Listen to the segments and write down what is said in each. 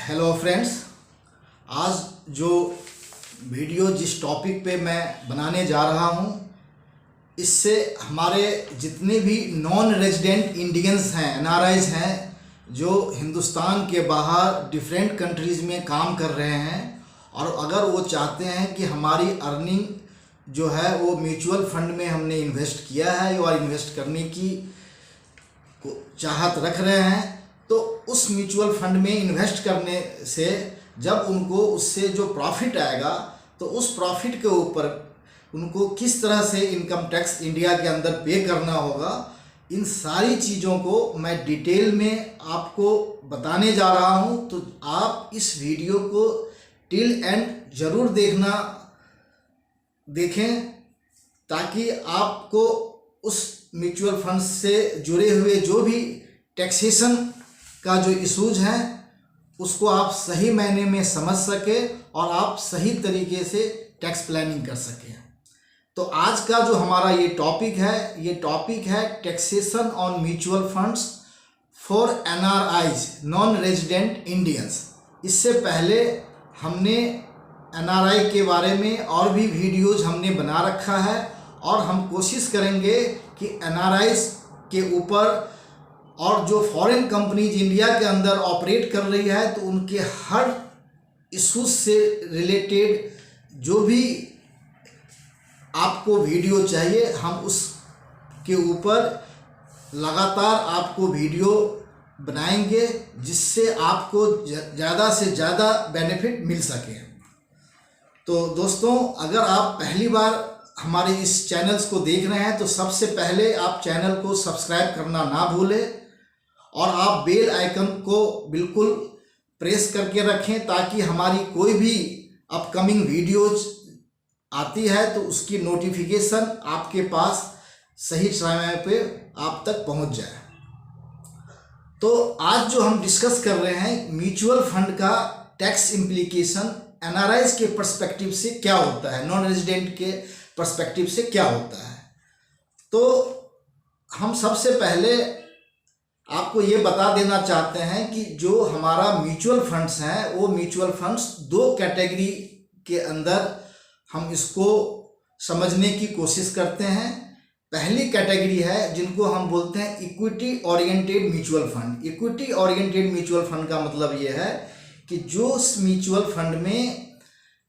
Hello friends, आज जो video जिस टॉपिक पे मैं बनाने जा रहा हूँ, इससे हमारे जितने भी नॉन रेजिडेंट इंडियंस हैं, एनआरआईज हैं, जो हिंदुस्तान के बाहर डिफरेंट कंट्रीज़ में काम कर रहे हैं और अगर वो चाहते हैं कि हमारी अर्निंग जो है वो म्यूचुअल फंड में हमने इन्वेस्ट किया है और इन्वेस्ट करने की चाहत रख रहे हैं, तो उस म्यूचुअल फंड में इन्वेस्ट करने से जब उनको उससे जो प्रॉफिट आएगा तो उस प्रॉफिट के ऊपर उनको किस तरह से इनकम टैक्स इंडिया के अंदर पे करना होगा, इन सारी चीज़ों को मैं डिटेल में आपको बताने जा रहा हूं। तो आप इस वीडियो को टिल एंड ज़रूर देखें ताकि आपको उस म्यूचुअल फंड से जुड़े हुए जो भी टैक्सेशन का जो इशूज हैं उसको आप सही मायने में समझ सकें और आप सही तरीके से टैक्स प्लानिंग कर सकें। तो आज का जो हमारा ये टॉपिक है taxation on mutual funds for NRIs, non resident Indians. इससे पहले हमने एनआरआई के बारे में और भी वीडियोज हमने बना रखा है और हम कोशिश करेंगे कि एनआरआईज के ऊपर और जो फॉरेन कंपनीज इंडिया के अंदर ऑपरेट कर रही है तो उनके हर इशूज से रिलेटेड जो भी आपको वीडियो चाहिए हम उसके ऊपर लगातार आपको वीडियो बनाएंगे जिससे आपको ज़्यादा से ज़्यादा बेनिफिट मिल सके। तो दोस्तों, अगर आप पहली बार हमारे इस चैनल्स को देख रहे हैं तो सबसे पहले आप चैनल को सब्सक्राइब करना ना भूलें और आप बेल आइकन को बिल्कुल प्रेस करके रखें ताकि हमारी कोई भी अपकमिंग वीडियोज आती है तो उसकी नोटिफिकेशन आपके पास सही समय पे आप तक पहुंच जाए। तो आज जो हम डिस्कस कर रहे हैं म्यूचुअल फंड का टैक्स इम्प्लीकेशन एनआरआईज के पर्सपेक्टिव से क्या होता है, नॉन रेजिडेंट के पर्सपेक्टिव से क्या होता है। तो हम सबसे पहले आपको ये बता देना चाहते हैं कि जो हमारा म्यूचुअल फंड्स हैं वो म्यूचुअल फंड्स दो कैटेगरी के अंदर हम इसको समझने की कोशिश करते हैं। पहली कैटेगरी है जिनको हम बोलते हैं equity oriented mutual fund. Equity oriented mutual fund का मतलब ये है कि जो म्यूचुअल फंड में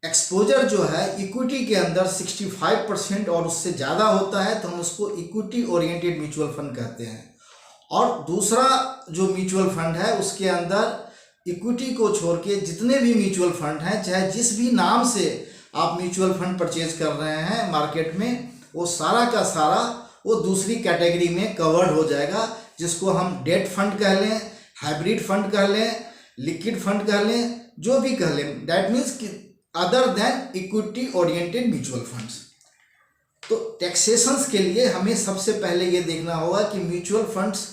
एक्सपोजर जो है इक्विटी के अंदर 65% और उससे ज़्यादा होता है तो हम उसको इक्विटी ओरिएंटेड म्यूचुअल फंड कहते हैं। और दूसरा जो म्यूचुअल फंड है उसके अंदर इक्विटी को छोड़ के जितने भी म्यूचुअल फंड हैं, चाहे जिस भी नाम से आप म्यूचुअल फंड परचेज कर रहे हैं मार्केट में, वो सारा का सारा वो दूसरी कैटेगरी में कवर्ड हो जाएगा, जिसको हम डेट फंड कह लें, हाइब्रिड फंड कह लें, लिक्विड फंड कह लें, जो भी कह लें, दैट मीन्स कि other than equity oriented mutual funds. तो टैक्सेशंस के लिए हमें सबसे पहले ये देखना होगा कि म्यूचुअल फंड्स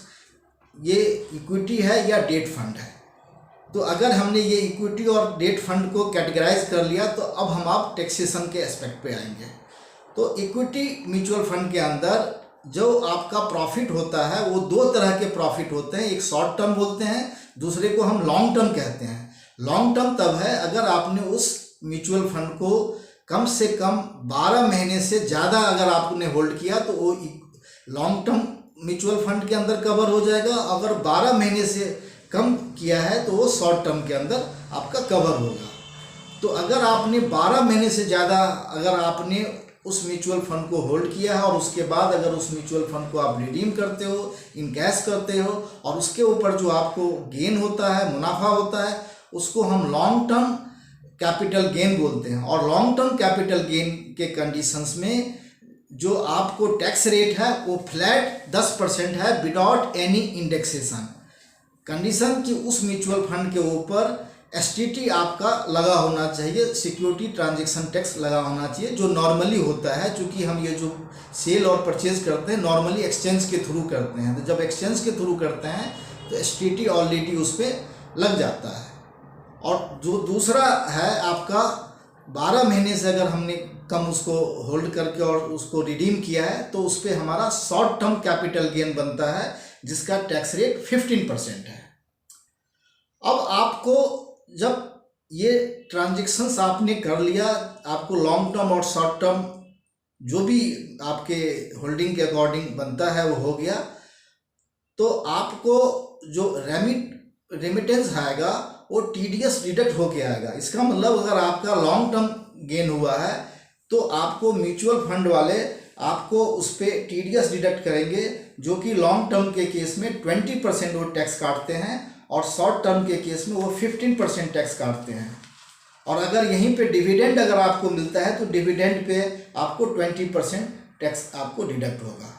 ये इक्विटी है या डेट फंड है। तो अगर हमने ये इक्विटी और डेट फंड को कैटेगराइज कर लिया तो अब हम आप टैक्सेशन के एस्पेक्ट पे आएंगे। तो इक्विटी म्यूचुअल फंड के अंदर जो आपका प्रॉफिट होता है वो दो तरह के प्रॉफिट होते हैं, एक शॉर्ट टर्म बोलते हैं, दूसरे को हम लॉन्ग टर्म कहते हैं। लॉन्ग टर्म तब है अगर आपने उस म्यूचुअल फंड को कम से कम 12 महीने से ज़्यादा अगर आपने होल्ड किया तो वो लॉन्ग टर्म म्यूचुअल फंड के अंदर कवर हो जाएगा। अगर 12 महीने से कम किया है तो वो शॉर्ट टर्म के अंदर आपका कवर होगा। तो अगर आपने 12 महीने से ज़्यादा अगर आपने उस म्यूचुअल फंड को होल्ड किया है और उसके बाद अगर उस म्यूचुअल फंड को आप रिडीम करते हो, इन कैश करते हो और उसके ऊपर जो आपको गेन होता है, मुनाफा होता है, उसको हम लॉन्ग टर्म कैपिटल गेन बोलते हैं। और लॉन्ग टर्म कैपिटल गेन के कंडीशंस में जो आपको टैक्स रेट है वो फ्लैट 10% है विदाउट एनी इंडेक्सेशन। कंडीशन कि उस म्यूचुअल फंड के ऊपर एसटीटी आपका लगा होना चाहिए, सिक्योरिटी ट्रांजैक्शन टैक्स लगा होना चाहिए, जो नॉर्मली होता है। क्योंकि हम ये जो सेल और परचेज करते हैं नॉर्मली एक्सचेंज के थ्रू करते हैं, तो जब एक्सचेंज के थ्रू करते हैं तो एसटीटी ऑलरेडी उस पर लग जाता है। और जो दूसरा है आपका 12 महीने से अगर हमने कम उसको होल्ड करके और उसको रिडीम किया है तो उस पर हमारा शॉर्ट टर्म कैपिटल गेन बनता है जिसका टैक्स रेट 15% है। अब आपको जब ये ट्रांजेक्शन्स आपने कर लिया, आपको लॉन्ग टर्म और शॉर्ट टर्म जो भी आपके होल्डिंग के अकॉर्डिंग बनता है वो हो गया, तो आपको जो रेमिटेंस आएगा वो टीडीएस डिडक्ट होके आएगा। इसका मतलब अगर आपका लॉन्ग टर्म गेन हुआ है तो आपको म्यूचुअल फंड वाले आपको उस पर टीडीएस डिडक्ट करेंगे, जो कि लॉन्ग टर्म के केस में 20% वो टैक्स काटते हैं और शॉर्ट टर्म के केस में वो 15% टैक्स काटते हैं। और अगर यहीं पे डिविडेंड अगर आपको मिलता है तो डिविडेंड पे आपको 20% टैक्स आपको डिडक्ट होगा।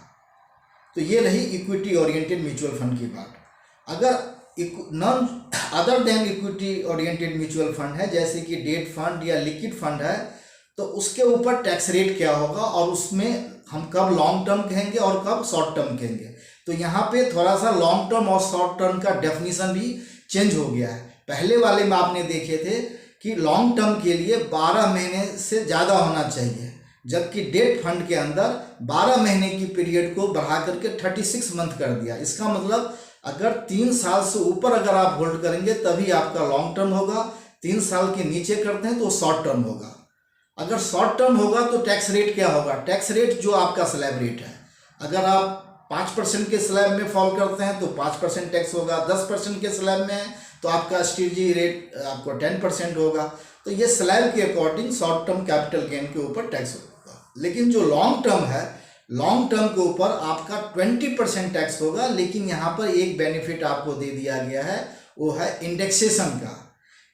तो ये रही इक्विटी ओरिएंटेड म्यूचुअल फंड की बात। अगर none other than equity oriented mutual fund है, जैसे कि डेट फंड या लिक्विड फंड है, तो उसके ऊपर टैक्स रेट क्या होगा और उसमें हम कब लॉन्ग टर्म कहेंगे और कब शॉर्ट टर्म कहेंगे। तो यहाँ पे थोड़ा सा लॉन्ग टर्म और शॉर्ट टर्म का डेफिनेशन भी चेंज हो गया है। पहले वाले में आपने देखे थे कि लॉन्ग टर्म के लिए 12 महीने से ज़्यादा होना चाहिए, जबकि डेट फंड के अंदर 12 महीने की पीरियड को बढ़ा करके 36 मंथ कर दिया। इसका मतलब अगर 3 साल से ऊपर अगर आप होल्ड करेंगे तभी आपका लॉन्ग टर्म होगा, 3 साल के नीचे करते हैं तो शॉर्ट टर्म होगा। अगर शॉर्ट टर्म होगा तो टैक्स रेट क्या होगा, टैक्स रेट जो आपका स्लैब रेट है, अगर आप 5% के स्लैब में फॉल करते हैं तो 5% टैक्स होगा, 10% के स्लैब में है तो आपका एसटीजी रेट आपको 10% होगा। तो ये स्लैब के according short term capital gain के ऊपर टैक्स होगा। लेकिन जो लॉन्ग टर्म है, लॉन्ग टर्म के ऊपर आपका 20% टैक्स होगा। लेकिन यहाँ पर एक बेनिफिट आपको दे दिया गया है, वो है इंडेक्सेशन का,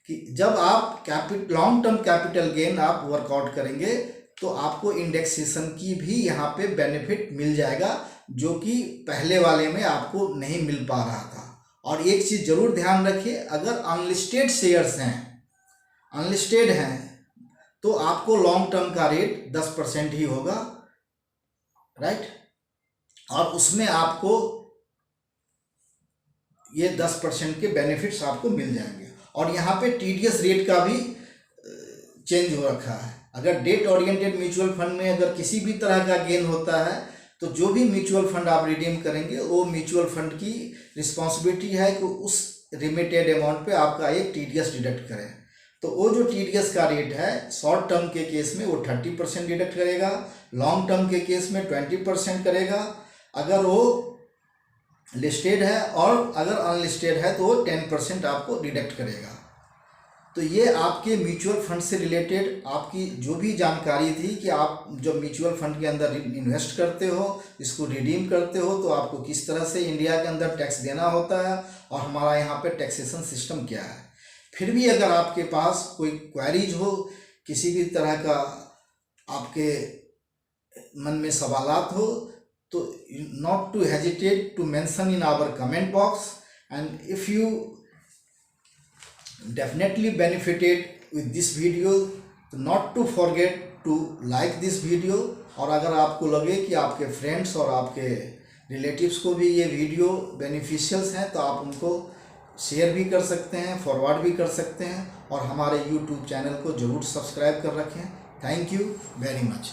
कि जब आप लॉन्ग टर्म कैपिटल गेन आप वर्कआउट करेंगे तो आपको इंडेक्सेशन की भी यहाँ पे बेनिफिट मिल जाएगा, जो कि पहले वाले में आपको नहीं मिल पा रहा था। और एक चीज़ ज़रूर ध्यान रखिए, अगर अनलिस्टेड शेयर्स हैं, अनलिस्टेड हैं, तो आपको लॉन्ग टर्म का रेट 10% ही होगा, राइट। और उसमें आपको ये 10% के बेनिफिट्स आपको मिल जाएंगे। और यहाँ पे टीडीएस रेट का भी चेंज हो रखा है। अगर डेट ओरिएंटेड म्यूचुअल फंड में अगर किसी भी तरह का गेन होता है तो जो भी म्यूचुअल फंड आप रिडीम करेंगे वो म्यूचुअल फंड की रिस्पॉन्सिबिलिटी है कि उस रिमिटेड अमाउंट पे आपका एक टीडीएस डिडक्ट करें। तो वो जो टीडीएस का रेट है शॉर्ट टर्म के केस में वो 30% डिडक्ट करेगा, लॉन्ग टर्म के केस में 20% करेगा, अगर वो लिस्टेड है, और अगर अनलिस्टेड है तो वो 10% आपको डिडक्ट करेगा। तो ये आपके म्यूचुअल फंड से रिलेटेड आपकी जो भी जानकारी थी कि आप जब म्यूचुअल फंड के अंदर इन्वेस्ट करते हो, इसको रिडीम करते हो, तो आपको किस तरह से इंडिया के अंदर टैक्स देना होता है और हमारा यहाँ पे टैक्सेशन सिस्टम क्या है। फिर भी अगर आपके पास कोई क्वेरीज हो, किसी भी तरह का आपके मन में सवालात हो, तो not to hesitate to mention in our comment box, and if you definitely benefited with this video, तो not to forget to like this video। और अगर आपको लगे कि आपके फ्रेंड्स और आपके रिलेटिव्स को भी ये वीडियो बेनिफिशियल्स हैं तो आप उनको शेयर भी कर सकते हैं, फॉरवर्ड भी कर सकते हैं, और हमारे YouTube चैनल को ज़रूर सब्सक्राइब कर रखें। Thank you very much.